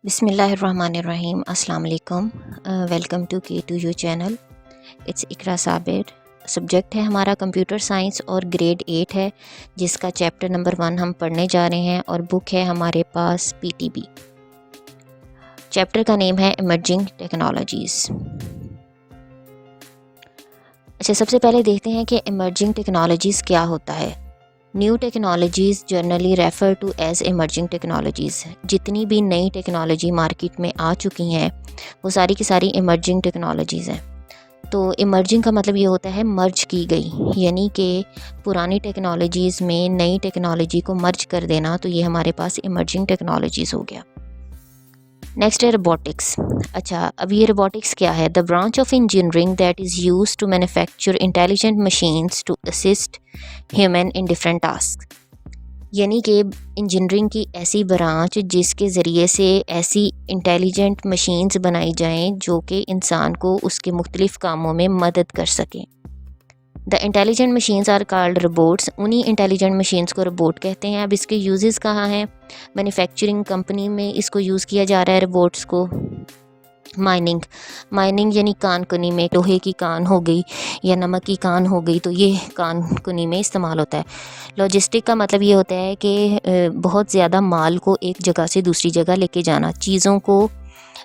बिस्मिल्लाहिर्रहमानिर्रहीम अस्सलाम वालेकुम। वेलकम टू K2U चैनल। इट्स इकरा साबिर। सब्जेक्ट है हमारा कंप्यूटर साइंस और ग्रेड 8 है, जिसका चैप्टर नंबर 1 हम पढ़ने जा रहे हैं और बुक है हमारे पास PTB। चैप्टर का नेम है इमर्जिंग टेक्नोलॉजीज़। अच्छा, सबसे पहले देखते हैं कि इमर्जिंग टेक्नोलॉजीज़ क्या होता है। New technologies generally refer to as emerging technologies. जितनी भी नई टेक्नोलॉजी मार्केट में आ चुकी हैं वो सारी की सारी इमर्जिंग टेक्नोलॉजीज़ हैं। तो इमर्जिंग का मतलब ये होता है मर्ज की गई, यानी कि पुरानी टेक्नोलॉजीज़ में नई टेक्नोलॉजी को मर्ज कर देना, तो ये हमारे पास इमर्जिंग टेक्नोलॉजीज़ हो गया। नेक्स्ट है रोबोटिक्स। अच्छा, अब ये रोबोटिक्स क्या है? The branch of engineering that is use to manufacture intelligent machines to assist human in different task. यानी कि इंजीनियरिंग की ऐसी ब्रांच जिसके ज़रिए से ऐसी इंटेलिजेंट मशीन्स बनाई जाएं जो कि इंसान को उसके मुख्तलिफ़ कामों में मदद कर सकें। The intelligent machines are called robots. उन्हीं इंटेलिजेंट मशीन्स को रोबोट कहते हैं। अब इसके यूजेस कहाँ हैं? मैन्युफैक्चरिंग कंपनी में इसको यूज़ किया जा रहा है रोबोट्स को। माइनिंग यानी कान कुनी में लोहे की कान हो गई या नमक की कान हो गई, तो ये कान कुनी में इस्तेमाल होता है। लॉजिस्टिक का मतलब ये होता है कि बहुत ज़्यादा माल को एक जगह से दूसरी जगह लेके जाना, चीज़ों को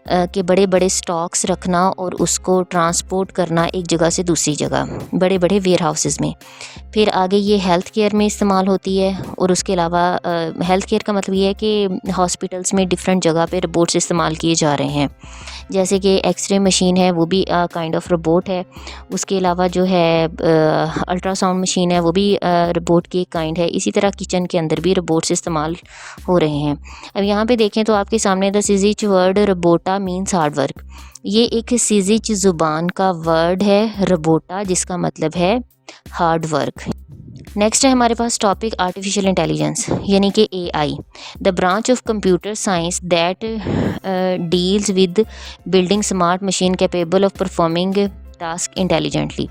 के बड़े बड़े स्टॉक्स रखना और उसको ट्रांसपोर्ट करना एक जगह से दूसरी जगह, बड़े बड़े वेयर हाउसेस में। फिर आगे ये हेल्थ केयर में इस्तेमाल होती है, और उसके अलावा हेल्थ केयर का मतलब ये है कि हॉस्पिटल्स में डिफरेंट जगह पे रोबोट्स इस्तेमाल किए जा रहे हैं। जैसे कि एक्सरे मशीन है, वो भी काइंड ऑफ रोबोट है। उसके अलावा जो है अल्ट्रासाउंड मशीन है, वो भी रोबोट की एक काइंड है। इसी तरह किचन के अंदर भी रोबोट्स इस्तेमाल हो रहे हैं। अब यहाँ पे देखें तो आपके सामने the Czech word robota means hard work. ये एक सिजिच ज़ुबान का वर्ड है रोबोटा, जिसका मतलब है हार्ड वर्क। नेक्स्ट है हमारे पास टॉपिक आर्टिफिशियल इंटेलिजेंस, यानी कि AI, the branch of computer science that deals with building smart machine capable of performing task intelligently.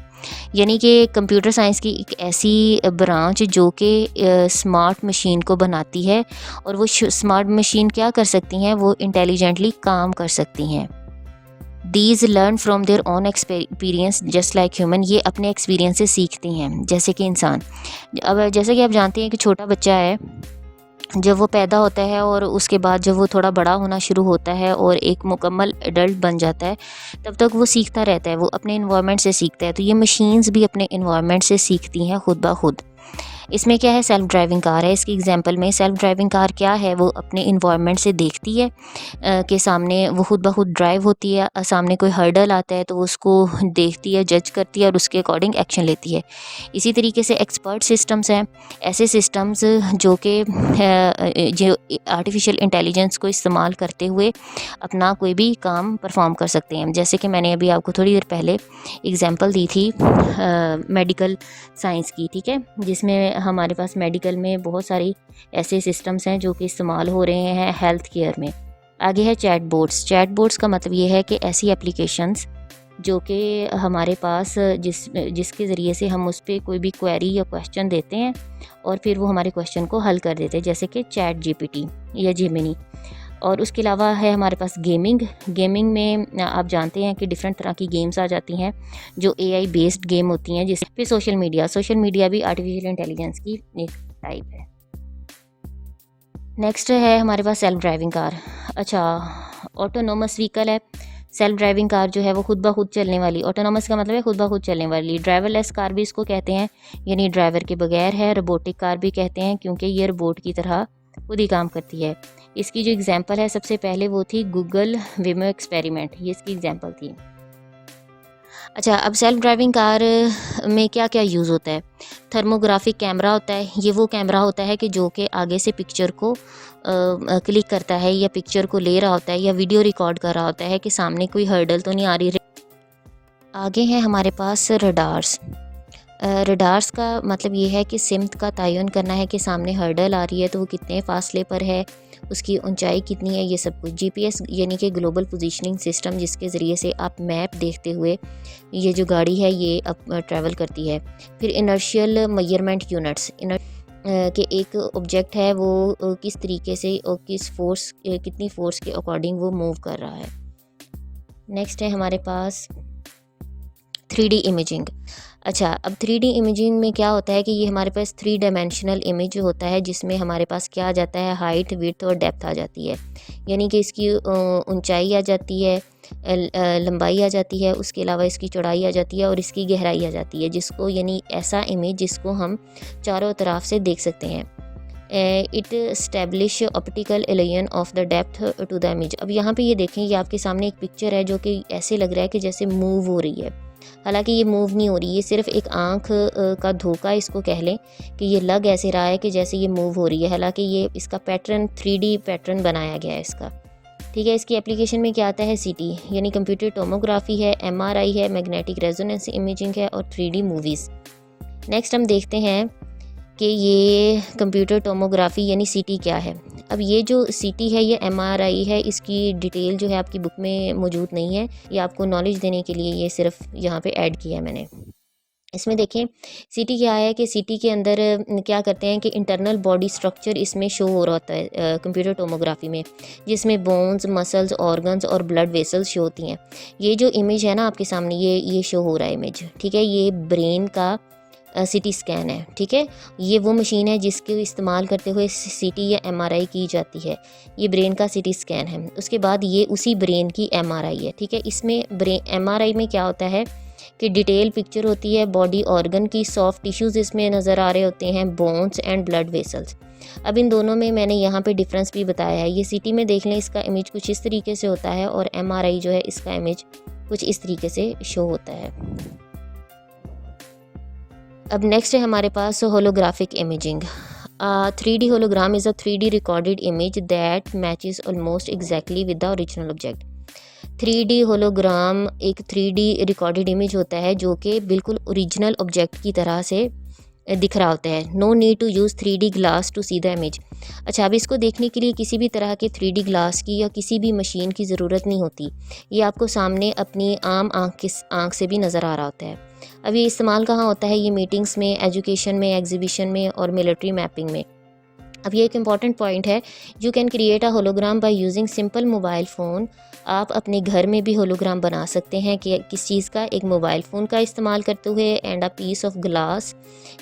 यानी कि कंप्यूटर साइंस की एक ऐसी ब्रांच जो कि स्मार्ट मशीन को बनाती है, और वो स्मार्ट मशीन क्या कर सकती हैं? वो इंटेलिजेंटली काम कर सकती हैं। These learn from their own experience just like human. ये अपने एक्सपीरियंस से सीखती हैं जैसे कि इंसान। अब जैसे कि आप जानते हैं कि छोटा बच्चा है, जब वो पैदा होता है और उसके बाद जब वो थोड़ा बड़ा होना शुरू होता है और एक मुकम्मल एडल्ट बन जाता है, तब तक वो सीखता रहता है, वो अपने इन्वायरमेंट से सीखता है। तो ये मशीन्स भी अपने इन्वायरमेंट से सीखती हैं खुद ब खुद। इसमें क्या है? सेल्फ ड्राइविंग कार है। इसके एग्जांपल में सेल्फ ड्राइविंग कार क्या है? वो अपने इन्वायरमेंट से देखती है कि सामने वो खुद ब खुद ड्राइव होती है। सामने कोई हर्डल आता है तो वो उसको देखती है, जज करती है और उसके अकॉर्डिंग एक्शन लेती है। इसी तरीके से एक्सपर्ट सिस्टम्स हैं, ऐसे सिस्टम्स जो कि जो आर्टिफिशियल इंटेलिजेंस को इस्तेमाल करते हुए अपना कोई भी काम परफॉर्म कर सकते हैं। जैसे कि मैंने अभी आपको थोड़ी देर पहले एग्जांपल दी थी मेडिकल साइंस की, ठीक है, जिसमें हमारे पास मेडिकल में बहुत सारी ऐसे सिस्टम्स हैं जो कि इस्तेमाल हो रहे हैं हेल्थ केयर में। आगे है चैट बोर्ड्स। चैट बोर्ड्स का मतलब ये है कि ऐसी एप्लीकेशंस जो कि हमारे पास जिसके ज़रिए से हम उस पर कोई भी क्वेरी या क्वेश्चन देते हैं और फिर वो हमारे क्वेश्चन को हल कर देते हैं, जैसे कि चैट GPT या जेमिनी। और उसके अलावा है हमारे पास गेमिंग में आप जानते हैं कि डिफरेंट तरह की गेम्स आ जाती हैं जो AI बेस्ड गेम होती हैं। जिस पे सोशल मीडिया भी आर्टिफिशियल इंटेलिजेंस की एक टाइप है। नेक्स्ट है हमारे पास सेल्फ ड्राइविंग कार। अच्छा, ऑटोनोमस व्हीकल है। सेल्फ ड्राइविंग कार जो है वो खुद ब खुद चलने वाली, ऑटोनोमस का मतलब है खुद ब खुद चलने वाली। ड्राइवरलेस कार भी इसको कहते हैं, यानी ड्राइवर के बगैर है। रोबोटिक कार भी कहते हैं क्योंकि ये रोबोट की तरह खुद ही काम करती है। इसकी जो एग्जांपल है सबसे पहले वो थी गूगल वेमो एक्सपेरिमेंट, ये इसकी एग्जांपल थी। अच्छा, अब सेल्फ ड्राइविंग कार में क्या क्या यूज़ होता है? थर्मोग्राफिक कैमरा होता है। ये वो कैमरा होता है कि जो कि आगे से पिक्चर को क्लिक करता है या पिक्चर को ले रहा होता है या वीडियो रिकॉर्ड कर रहा होता है कि सामने कोई हर्डल तो नहीं आ रही। आगे है हमारे पास रडार्स। रडार्स का मतलब ये है कि सिमत का तयन करना है कि सामने हर्डल आ रही है तो वो कितने फासले पर है, उसकी ऊंचाई कितनी है, ये सब कुछ। GPS यानी कि ग्लोबल पोजीशनिंग सिस्टम, जिसके ज़रिए से आप मैप देखते हुए ये जो गाड़ी है ये अब ट्रैवल करती है। फिर इनर्शियल मेजरमेंट यूनिट्स। कि एक ऑब्जेक्ट है वो किस तरीके से और किस फोर्स कितनी फोर्स के अकॉर्डिंग वो मूव कर रहा है। नेक्स्ट है हमारे पास 3D इमेजिंग। अच्छा, अब 3D इमेजिंग में क्या होता है कि ये हमारे पास 3 डायमेंशनल इमेज होता है, जिसमें हमारे पास क्या आ जाता है, हाइट, विड्थ और डेप्थ आ जाती है। यानी कि इसकी ऊंचाई आ जाती है, लंबाई आ जाती है, उसके अलावा इसकी चौड़ाई आ जाती है और इसकी गहराई आ जाती है, जिसको यानी ऐसा इमेज जिसको हम चारों तरफ से देख सकते हैं। It establish optical illusion of the depth to the image. अब यहाँ पे ये देखें, ये आपके सामने एक पिक्चर है जो कि ऐसे लग रहा है कि जैसे मूव हो रही है, हालांकि ये मूव नहीं हो रही, ये सिर्फ एक आँख का धोखा इसको कह लें कि ये लग ऐसे रहा है कि जैसे ये मूव हो रही है, हालांकि ये इसका पैटर्न 3D पैटर्न बनाया गया है इसका। ठीक है, इसकी एप्लीकेशन में क्या आता है, CT यानी कंप्यूटर टोमोग्राफी है, MRI है, मैग्नेटिक रेजोनेंस इमेजिंग है और 3D मूवीज़। नेक्स्ट हम देखते हैं कि ये कंप्यूटर टोमोग्राफी यानी CT क्या है। अब ये जो CT है ये MRI है, इसकी डिटेल जो है आपकी बुक में मौजूद नहीं है, ये आपको नॉलेज देने के लिए ये सिर्फ यहाँ पे ऐड किया है मैंने। इसमें देखें CT क्या है कि CT के अंदर क्या करते हैं कि इंटरनल बॉडी स्ट्रक्चर इसमें शो हो रहा होता है कंप्यूटर टोमोग्राफी में, जिसमें बोन्स, मसल्स, ऑर्गन्स और ब्लड वेसल्स शो होती हैं। ये जो इमेज है ना आपके सामने, ये शो हो रहा है इमेज, ठीक है, ये ब्रेन का CT स्कैन है। ठीक है, ये वो मशीन है जिसके इस्तेमाल करते हुए CT या MRI की जाती है। ये ब्रेन का CT स्कैन है, उसके बाद ये उसी ब्रेन की MRI है। ठीक है, इसमें MRI में क्या होता है कि डिटेल पिक्चर होती है बॉडी ऑर्गन की, सॉफ्ट टिश्यूज़ इसमें नज़र आ रहे होते हैं, बोन्स एंड ब्लड वेसल्स। अब इन दोनों में मैंने यहाँ पे डिफरेंस भी बताया है। ये CT में देख लें, इसका इमेज कुछ इस तरीके से होता है और MRI जो है इसका इमेज कुछ इस तरीके से शो होता है। अब नेक्स्ट है हमारे पास holographic imaging. 3D hologram is a 3D recorded image that matches almost exactly with the original object. 3D hologram एक 3D रिकॉर्डेड इमेज होता है जो कि बिल्कुल ओरिजिनल ऑब्जेक्ट की तरह से दिख रहा होता है। No need to use 3D glass to see the image. अच्छा, अब इसको देखने के लिए किसी भी तरह के 3D ग्लास की या किसी भी मशीन की ज़रूरत नहीं होती, ये आपको सामने अपनी आम आँख से भी नज़र आ रहा होता है। अब ये इस्तेमाल कहाँ होता है, ये मीटिंग्स में, एजुकेशन में, एग्जीबिशन में और मिलिट्री मैपिंग में। अब ये एक इम्पॉर्टेंट पॉइंट है, you can create a hologram by using simple mobile phone. आप अपने घर में भी होलोग्राम बना सकते हैं कि किस चीज़ का, एक मोबाइल फ़ोन का इस्तेमाल करते हुए, and a piece of glass,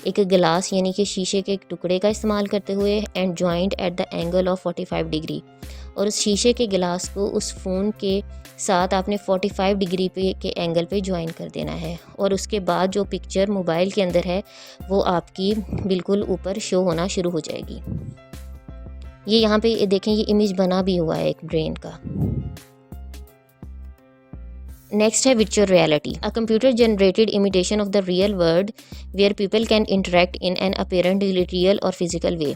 एक गिलास यानी कि शीशे के एक टुकड़े का इस्तेमाल करते हुए, and joint at the angle of 45 degree. और उस शीशे के गिलास को उस फ़ोन के साथ आपने 45 डिग्री के एंगल पे ज्वाइन कर देना है, और उसके बाद जो पिक्चर मोबाइल के अंदर है वो आपकी बिल्कुल ऊपर शो होना शुरू हो जाएगी। ये यहाँ पे देखें, ये इमेज बना भी हुआ है एक ब्रेन का। नेक्स्ट है virtual reality, a computer generated imitation of the real world where people can interact in an apparently real और फिजिकल वे।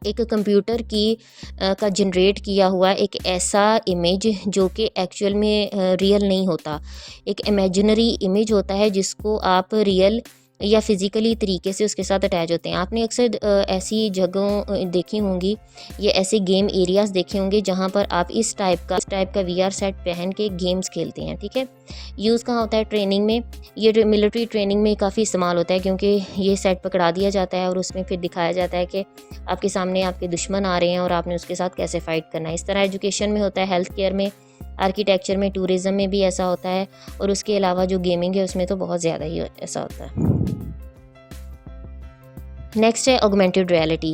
एक कंप्यूटर की का जनरेट किया हुआ एक ऐसा इमेज जो कि एक्चुअल में रियल नहीं होता, एक इमेजिनरी इमेज होता है जिसको आप रियल या फिज़िकली तरीके से उसके साथ अटैच होते हैं। आपने अक्सर ऐसी जगहों देखी होंगी, ये ऐसे गेम एरियाज़ देखे होंगे जहाँ पर आप इस टाइप का VR सेट पहन के गेम्स खेलते हैं। ठीक है, यूज़ कहाँ होता है, ट्रेनिंग में। ये मिलिट्री ट्रेनिंग में काफ़ी इस्तेमाल होता है, क्योंकि ये सेट पकड़ा दिया जाता है और उसमें फिर दिखाया जाता है कि आपके सामने आपके दुश्मन आ रहे हैं और आपने उसके साथ कैसे फ़ाइट करना है। इस तरह एजुकेशन में होता है, हेल्थ केयर में, आर्किटेक्चर में, टूरिज़म में भी ऐसा होता है, और उसके अलावा जो गेमिंग है उसमें तो बहुत ज़्यादा ही ऐसा होता है। नेक्स्ट है augmented reality.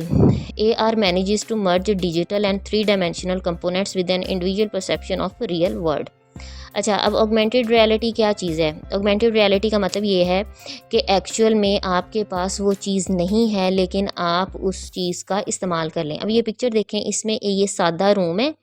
AR manages to merge digital and 3 dimensional components with an individual perception of real world. अच्छा, अब ऑगमेंटेड रियलिटी क्या चीज़ है? ऑगमेंटेड रियलिटी का मतलब ये है कि एक्चुअल में आपके पास वो चीज़ नहीं है, लेकिन आप उस चीज़ का इस्तेमाल कर लें। अब ये पिक्चर देखें, इसमें ये सादा रूम है,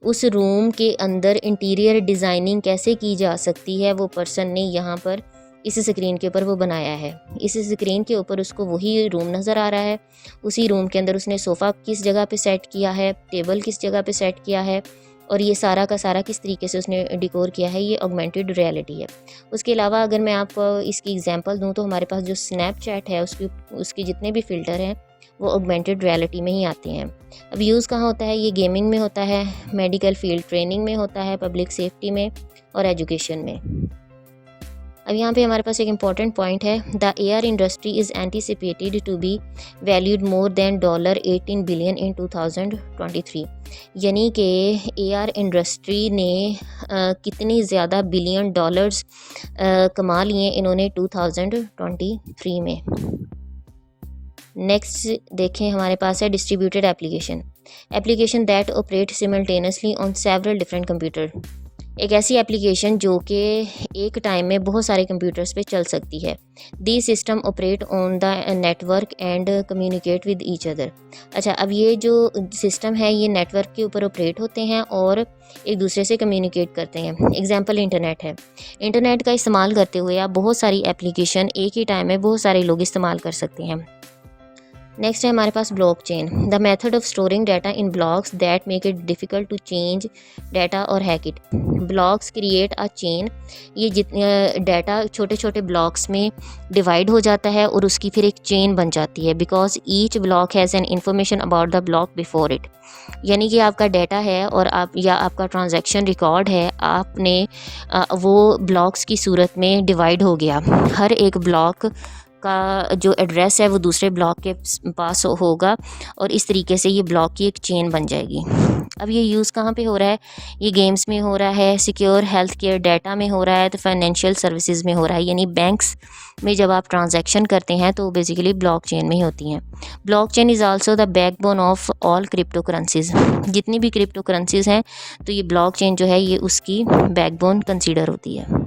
उस रूम के अंदर इंटीरियर डिज़ाइनिंग कैसे की जा सकती है वो पर्सन ने यहाँ पर इस स्क्रीन के ऊपर वो बनाया है। इस स्क्रीन के ऊपर उसको वही रूम नज़र आ रहा है, उसी रूम के अंदर उसने सोफ़ा किस जगह पे सेट किया है, टेबल किस जगह पे सेट किया है, और ये सारा का सारा किस तरीके से उसने डिकोर किया है, ये ऑगमेंटेड रियलिटी है। उसके अलावा अगर मैं आपको इसकी एग्जांपल दूं तो हमारे पास जो स्नैपचैट है उसके जितने भी फ़िल्टर हैं वो ऑगमेंटेड रियलिटी में ही आते हैं। अब यूज़ कहाँ होता है, ये गेमिंग में होता है, मेडिकल फील्ड ट्रेनिंग में होता है, पब्लिक सेफ्टी में और एजुकेशन में। अब यहाँ पे हमारे पास एक इम्पॉर्टेंट पॉइंट है, the AR industry is anticipated to be valued more than $18 billion in 2023। यानी कि AR इंडस्ट्री ने कितनी ज़्यादा बिलियन डॉलर्स कमा लिए इन्होंने 2023 में। नेक्स्ट देखें, हमारे पास है distributed application that operate simultaneously on several different computer. एक ऐसी एप्लीकेशन जो कि एक टाइम में बहुत सारे कंप्यूटर्स पे चल सकती है। The system operate on the network and communicate with each other. अच्छा, अब ये जो सिस्टम है ये नेटवर्क के ऊपर ऑपरेट होते हैं और एक दूसरे से कम्युनिकेट करते हैं। एग्जांपल इंटरनेट है। इंटरनेट का इस्तेमाल करते हुए आप बहुत सारी एप्लीकेशन एक ही टाइम में बहुत सारे लोग इस्तेमाल कर सकते हैं। नेक्स्ट है हमारे पास blockchain, the method of storing data in blocks that make it difficult to change data और hack it. Blocks create a chain. ये जितने डाटा छोटे छोटे ब्लॉक्स में डिवाइड हो जाता है और उसकी फिर एक चेन बन जाती है, because each block has an information about the block before it. यानी कि आपका डाटा है और आप या आपका ट्रांजैक्शन रिकॉर्ड है, आपने वो ब्लॉक्स की सूरत में डिवाइड हो गया। हर एक ब्लॉक का जो एड्रेस है वो दूसरे ब्लॉक के पास होगा और इस तरीके से ये ब्लॉक की एक चेन बन जाएगी। अब ये यूज़ कहाँ पे हो रहा है? ये गेम्स में हो रहा है, सिक्योर हेल्थ केयर डाटा में हो रहा है, तो फाइनेंशियल सर्विसेज में हो रहा है। यानी बैंक्स में जब आप ट्रांजैक्शन करते हैं तो बेसिकली ब्लॉकचेन में ही होती हैं। Blockchain is also the backbone of all crypto currencies. जितनी भी क्रिप्टो करेंसीज हैं तो ये ब्लॉकचेन जो है ये उसकी बैकबोन कंसीडर होती है।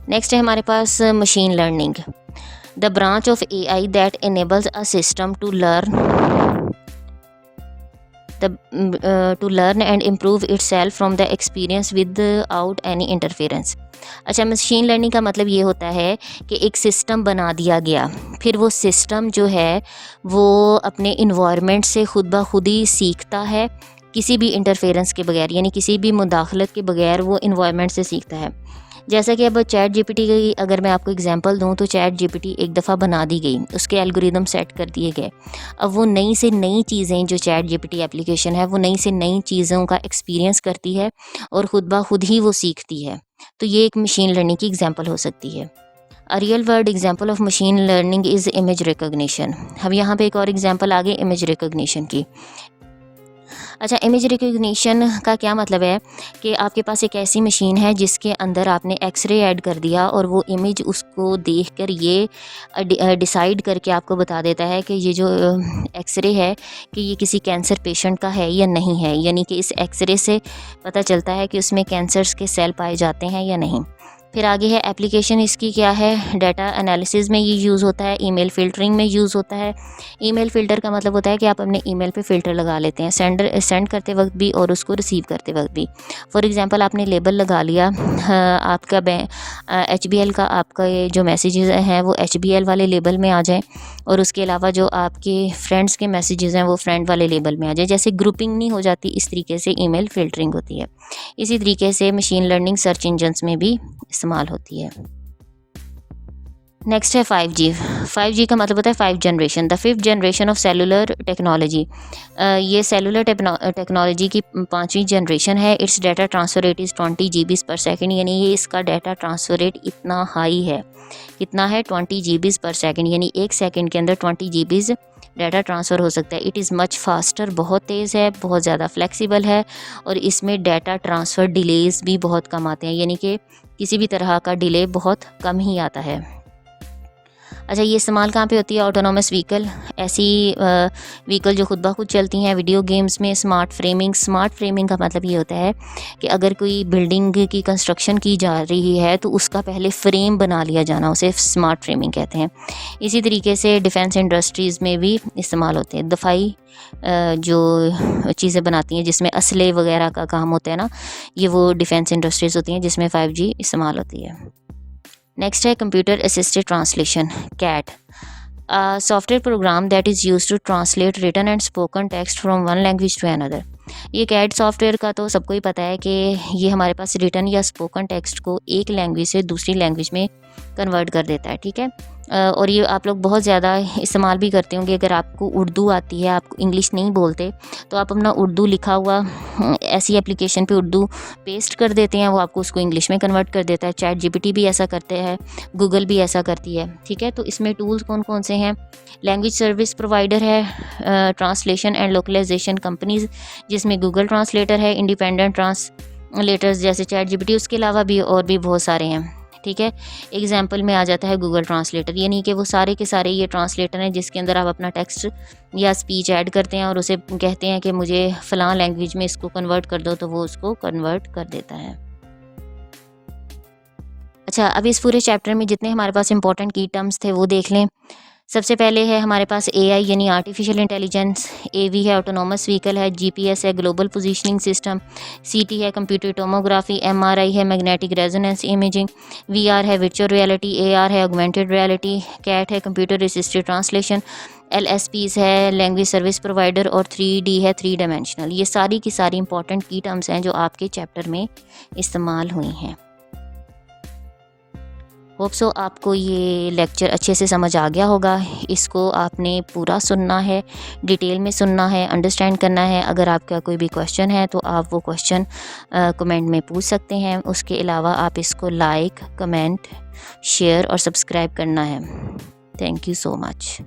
नेक्स्ट है हमारे पास machine learning, the branch of AI that enables a system to learn and improve itself from the experience without any interference. अच्छा, मशीन लर्निंग का मतलब ये होता है कि एक सिस्टम बना दिया गया, फिर वो सिस्टम जो है वो अपने इन्वायरमेंट से खुद ब खुद ही सीखता है, किसी भी इंटरफेरेंस के बगैर, यानी किसी भी मुदाखलत के बगैर वो इन्वायरमेंट से सीखता है। जैसा कि अब चैट जीपीटी की अगर मैं आपको एग्जांपल दूं तो चैट जीपीटी एक दफ़ा बना दी गई, उसके एल्गोरिदम सेट कर दिए गए। अब वो नई से नई चीज़ें, जो चैट जीपीटी एप्लीकेशन है वो नई से नई चीज़ों का एक्सपीरियंस करती है और ख़ुद ब खुद ही वो सीखती है। तो ये एक मशीन लर्निंग की एग्जांपल हो सकती है। A real world example of machine learning is image recognition. अब यहाँ पे एक और एग्जांपल आ गई इमेज रिकॉग्निशन की। अच्छा, इमेज रिकॉग्निशन का क्या मतलब है कि आपके पास एक ऐसी मशीन है जिसके अंदर आपने एक्सरे ऐड कर दिया और वो इमेज उसको देखकर ये डिसाइड करके आपको बता देता है कि ये जो एक्सरे है कि ये किसी कैंसर पेशेंट का है या नहीं है। यानी कि इस एक्सरे से पता चलता है कि उसमें कैंसर्स के सेल पाए जाते हैं या नहीं। फिर आगे है एप्लीकेशन, इसकी क्या है? डाटा एनालिसिस में ये यूज़ होता है, ईमेल फ़िल्टरिंग में यूज़ होता है। ईमेल फ़िल्टर का मतलब होता है कि आप अपने ईमेल पे फ़िल्टर लगा लेते हैं, सेंड करते वक्त भी और उसको रिसीव करते वक्त भी। फॉर एग्जांपल आपने लेबल लगा लिया, आपका HBL का आपका ये जो मैसेजेस हैं वो HBL वाले लेबल में आ जाए और उसके अलावा जो आपके फ्रेंड्स के मैसेजेस हैं वो फ्रेंड वाले लेबल में आ जाए। जैसे ग्रुपिंग नहीं हो जाती, इस तरीके से ईमेल फ़िल्टरिंग होती है। इसी तरीके से मशीन लर्निंग सर्च इंजन्स में भी इस्तेमाल होती है। नेक्स्ट है 5G। 5G का मतलब होता है 5 generation, the 5th generation of cellular technology. ये सेलुलर टेक्नोलॉजी की 5वीं जनरेशन है। It's data transfer rate is 20 GB पर सेकेंड। यानी ये इसका डाटा ट्रांसफ़र रेट इतना हाई है, कितना है? 20 GB पर सेकेंड। यानी एक सेकेंड के अंदर 20 GB डाटा ट्रांसफ़र हो सकता है। इट इज़ मच फास्टर, बहुत तेज़ है, बहुत ज़्यादा फ्लेक्सिबल है और इसमें डाटा ट्रांसफ़र डिलेज़ भी बहुत कम आते हैं। यानी कि किसी भी तरह का डिले बहुत कम ही आता है। अच्छा, ये इस्तेमाल कहाँ पे होती है? ऑटोनोमस व्हीकल, ऐसी व्हीकल जो खुद ब खुद चलती हैं। वीडियो गेम्स में स्मार्ट फ्रेमिंग का मतलब ये होता है कि अगर कोई बिल्डिंग की कंस्ट्रक्शन की जा रही है तो उसका पहले फ्रेम बना लिया जाना, उसे स्मार्ट फ्रेमिंग कहते हैं। इसी तरीके से डिफेंस इंडस्ट्रीज़ में भी इस्तेमाल होते हैं। दफाई जो चीज़ें बनाती हैं जिसमें असले वगैरह का काम होता है ना, ये वो डिफेंस इंडस्ट्रीज़ होती हैं जिसमें 5G इस्तेमाल होती है। नेक्स्ट है computer assisted translation, CAT, software program that is used to translate written and spoken text from one language to another. ये CAT सॉफ्टवेयर का तो सबको ही पता है कि ये हमारे पास रिटन या स्पोकन टेक्स्ट को एक लैंग्वेज से दूसरी लैंग्वेज में कन्वर्ट कर देता है। ठीक है, और ये आप लोग बहुत ज़्यादा इस्तेमाल भी करते होंगे। अगर आपको उर्दू आती है, आप इंग्लिश नहीं बोलते, तो आप अपना उर्दू लिखा हुआ ऐसी एप्लीकेशन पे उर्दू पेस्ट कर देते हैं, वो आपको उसको इंग्लिश में कन्वर्ट कर देता है। चैट जीपीटी भी ऐसा करते हैं, गूगल भी ऐसा करती है, ठीक है। तो इसमें टूल्स कौन कौन से हैं? लैंग्वेज सर्विस प्रोवाइडर है, ट्रांसलेशन एंड लोकलाइजेशन कंपनीज़, जिसमें गूगल ट्रांसलेटर है, इंडिपेंडेंट ट्रांसलेटर्स जैसे चैट जीपीटी, उसके अलावा भी और भी बहुत सारे हैं, ठीक है। एग्जाम्पल में आ जाता है गूगल ट्रांसलेटर, यानी कि वो सारे के सारे ये ट्रांसलेटर हैं जिसके अंदर आप अपना टेक्स्ट या स्पीच ऐड करते हैं और उसे कहते हैं कि मुझे फ़लाँ लैंग्वेज में इसको कन्वर्ट कर दो, तो वो उसको कन्वर्ट कर देता है। अच्छा, अब इस पूरे चैप्टर में जितने हमारे पास इंपॉर्टेंट की टर्म्स थे वो देख लें। सबसे पहले है हमारे पास एआई यानी आर्टिफिशियल इंटेलिजेंस, एवी है ऑटोनोमस व्हीकल है, जीपीएस है ग्लोबल पोजीशनिंग सिस्टम, सीटी है कंप्यूटर टोमोग्राफी, एमआरआई है मैग्नेटिक रेजोनेंस इमेजिंग, वीआर है वर्चुअल रियलिटी, एआर है ऑगमेंटेड रियलिटी, कैट है कंप्यूटर असिस्टेड ट्रांसलेशन, एलएसपीस है लैंग्वेज सर्विस प्रोवाइडर और 3D है 3 डायमेंशनल। ये सारी की सारी इंपॉर्टेंट की टर्म्स हैं जो आपके चैप्टर में इस्तेमाल हुई हैं। होप सो आपको ये लेक्चर अच्छे से समझ आ गया होगा। इसको आपने पूरा सुनना है, डिटेल में सुनना है, अंडरस्टैंड करना है। अगर आपका कोई भी क्वेश्चन है तो आप वो क्वेश्चन कमेंट में पूछ सकते हैं। उसके अलावा आप इसको लाइक, कमेंट, शेयर और सब्सक्राइब करना है। Thank you so much.